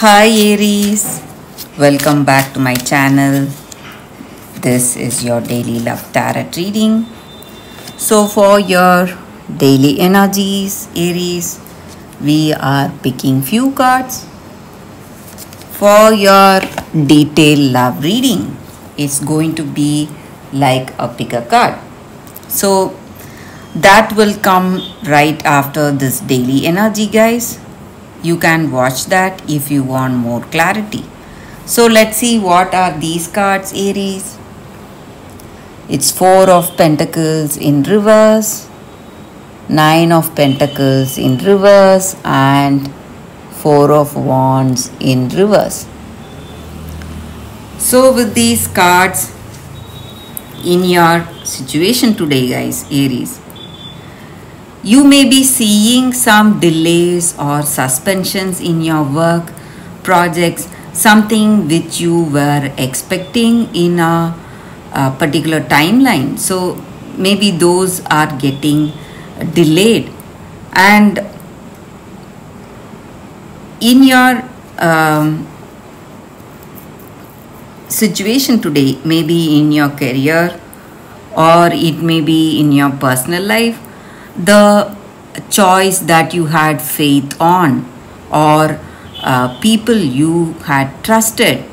Hi Aries, welcome back to my channel. This is your daily love tarot reading. So for your daily energies, Aries, we are picking few cards. For your detailed love reading, it's going to be like a pick a card. So that will come right after this daily energy, guys. You can watch that if you want more clarity. So let's see what are these cards, Aries. It's 4 of Pentacles in reverse, 9 of Pentacles in reverse, and 4 of Wands in reverse. So with these cards in your situation today, guys, Aries, you may be seeing some delays or suspensions in your work projects, something which you were expecting in a particular timeline. So maybe those are getting delayed. And in your situation today, maybe in your career or it may be in your personal life, the choice that you had faith on or people you had trusted,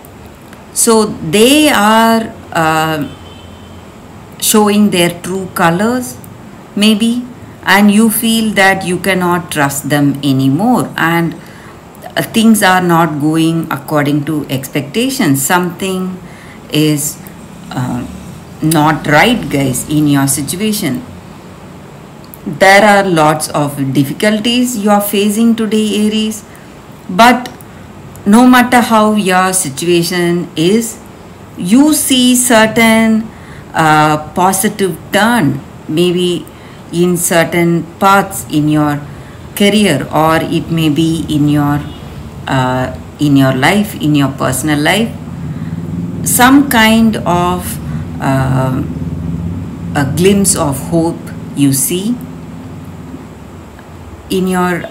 so they are showing their true colors maybe, and you feel that you cannot trust them anymore, and things are not going according to expectations. Something is not right, guys, in your situation. There are lots of difficulties you are facing today, Aries, but no matter how your situation is, you see certain positive turn maybe in certain paths in your career, or it may be in your life, in your personal life, some kind of a glimpse of hope you see in your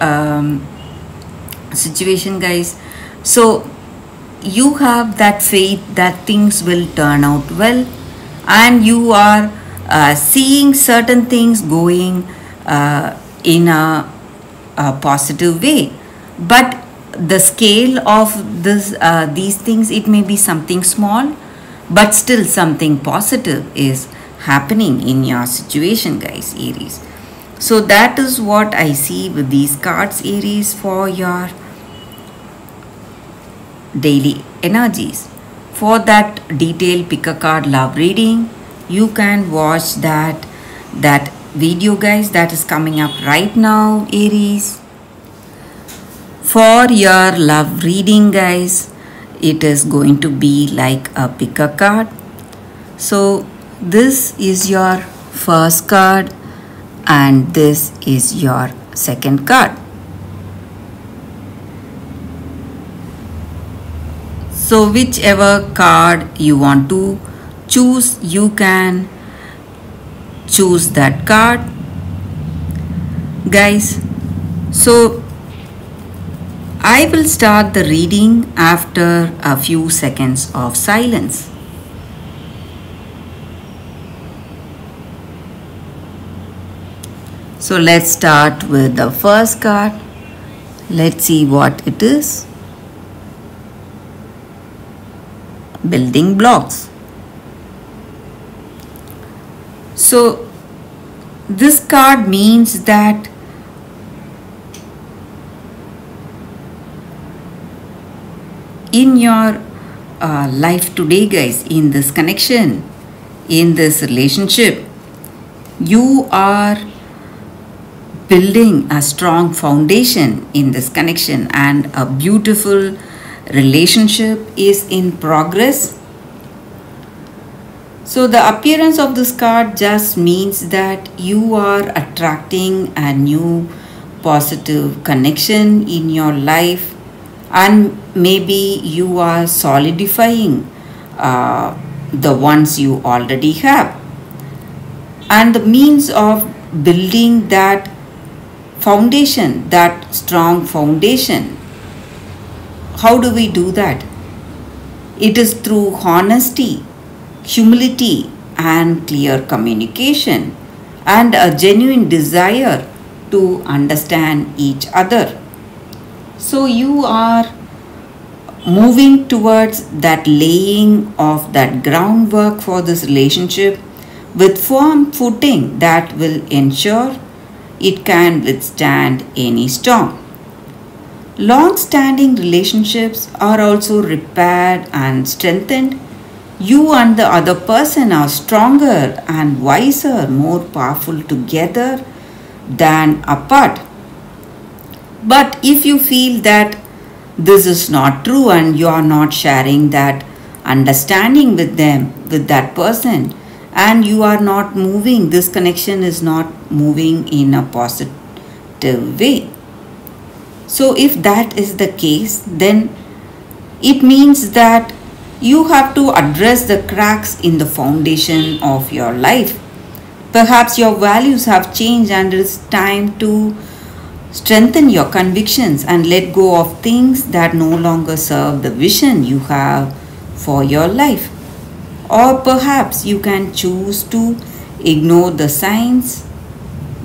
situation, guys. So you have that faith that things will turn out well, and you are seeing certain things going in a positive way. But the scale of these things, it may be something small, but still something positive is happening in your situation, guys, Aries. So that is what I see with these cards, Aries, for your daily energies. For that detailed pick a card love reading, you can watch that video, guys, that is coming up right now, Aries. For your love reading, guys, it is going to be like a pick a card. So this is your first card, and this is your second card. So whichever card you want to choose, you can choose that card, guys. So I will start the reading after a few seconds of silence. So let's start with the first card. Let's see what it is. Building blocks. So this card means that in your life today, guys, in this connection, in this relationship, you are building a strong foundation in this connection, and a beautiful relationship is in progress. So the appearance of this card just means that you are attracting a new positive connection in your life, and maybe you are solidifying the ones you already have, and the means of building that foundation, that strong foundation, how do we do that? It is through honesty, humility, and clear communication, and a genuine desire to understand each other. So you are moving towards that laying of that groundwork for this relationship with firm footing that will ensure it can withstand any storm. Long standing relationships are also repaired and strengthened. You and the other person are stronger and wiser, more powerful together than apart. But if you feel that this is not true and you are not sharing that understanding with them, with that person, and you are not moving, this connection is not moving in a positive way. So, if that is the case, then it means that you have to address the cracks in the foundation of your life. Perhaps your values have changed and it's time to strengthen your convictions and let go of things that no longer serve the vision you have for your life. Or perhaps you can choose to ignore the signs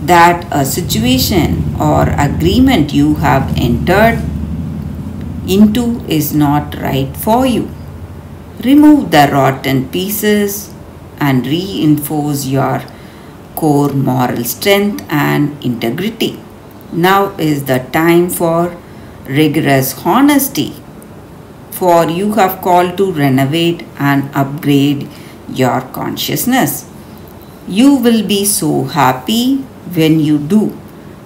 that a situation or agreement you have entered into is not right for you. Remove the rotten pieces and reinforce your core moral strength and integrity. Now is the time for rigorous honesty, for you have called to renovate and upgrade your consciousness. You will be so happy when you do.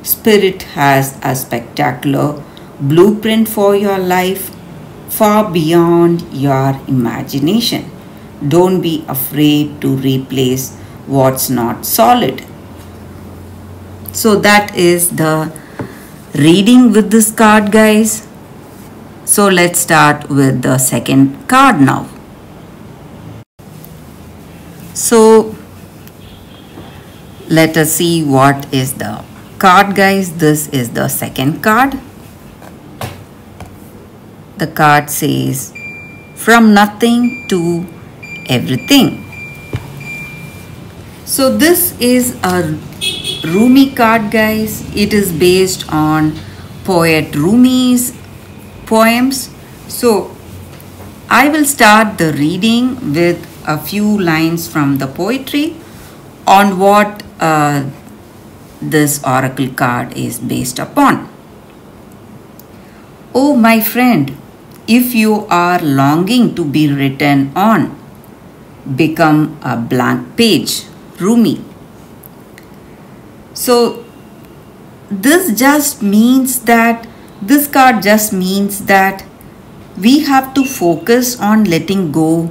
Spirit has a spectacular blueprint for your life far beyond your imagination. Don't be afraid to replace what's not solid. So that is the reading with this card, guys. So let's start with the second card now. So let us see what is the card, guys. This is the second card. The card says, from nothing to everything. So this is a Rumi card, guys. It is based on poet Rumi's poems. So I will start the reading with a few lines from the poetry on what this oracle card is based upon. Oh, my friend, if you are longing to be written on, become a blank page. Rumi. So this just means that this card just means that we have to focus on letting go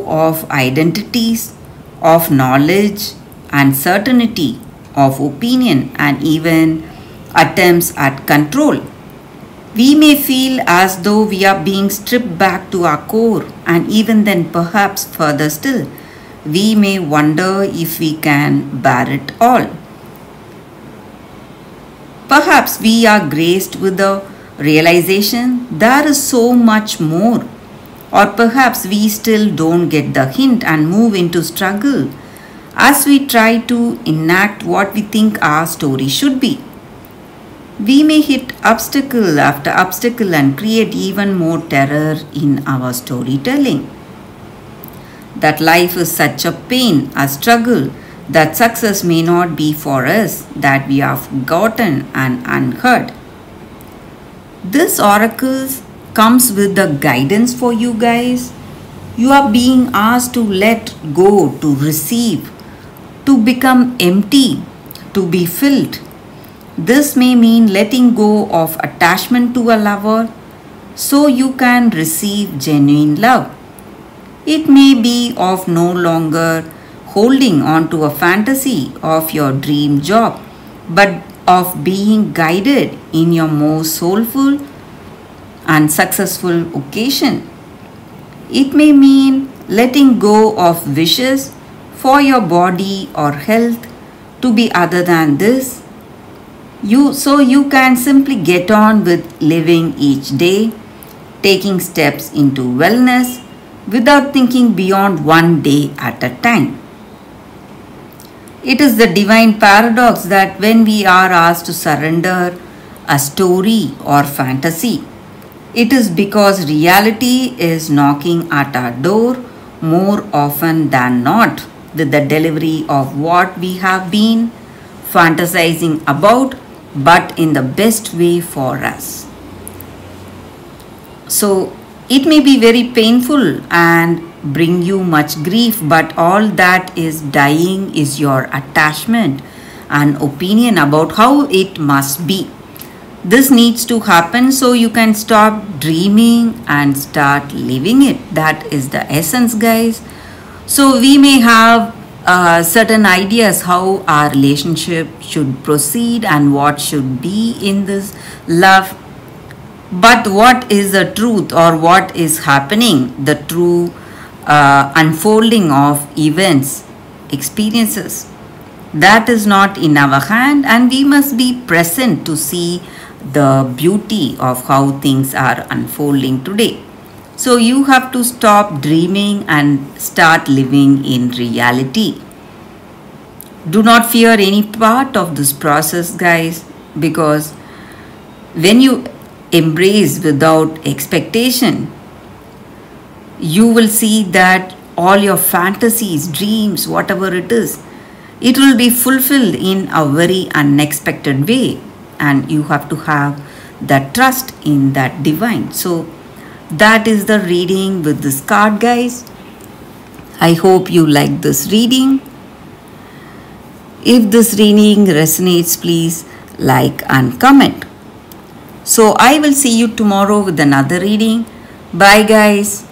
of identities, of knowledge and certainty, of opinion and even attempts at control. We may feel as though we are being stripped back to our core, and even then perhaps further still, we may wonder if we can bear it all. Perhaps we are graced with the realization there is so much more, or perhaps we still don't get the hint and move into struggle as we try to enact what we think our story should be. We may hit obstacle after obstacle and create even more terror in our storytelling. That life is such a pain, a struggle, that success may not be for us, that we are forgotten and unheard. This oracle comes with the guidance for you guys. You are being asked to let go, to receive, to become empty, to be filled. This may mean letting go of attachment to a lover so you can receive genuine love. It may be of no longer holding on to a fantasy of your dream job, but of being guided in your most soulful and successful occasion. It may mean letting go of wishes for your body or health to be other than this. You can simply get on with living each day, taking steps into wellness without thinking beyond one day at a time. It is the divine paradox that when we are asked to surrender a story or fantasy, it is because reality is knocking at our door more often than not with the delivery of what we have been fantasizing about, but in the best way for us. So, it may be very painful and bring you much grief, but all that is dying is your attachment and opinion about how it must be. This needs to happen so you can stop dreaming and start living it. That is the essence, guys. So we may have certain ideas how our relationship should proceed and what should be in this love, but what is the truth or what is happening, the true unfolding of events, experiences, that is not in our hand, and we must be present to see the beauty of how things are unfolding today. So you have to stop dreaming and start living in reality. Do not fear any part of this process, guys, because when you embrace without expectation, you will see that all your fantasies, dreams, whatever it is, it will be fulfilled in a very unexpected way, and you have to have that trust in that divine. So that is the reading with this card, guys. I hope you like this reading. If this reading resonates, please like and comment. So I will see you tomorrow with another reading. Bye, guys.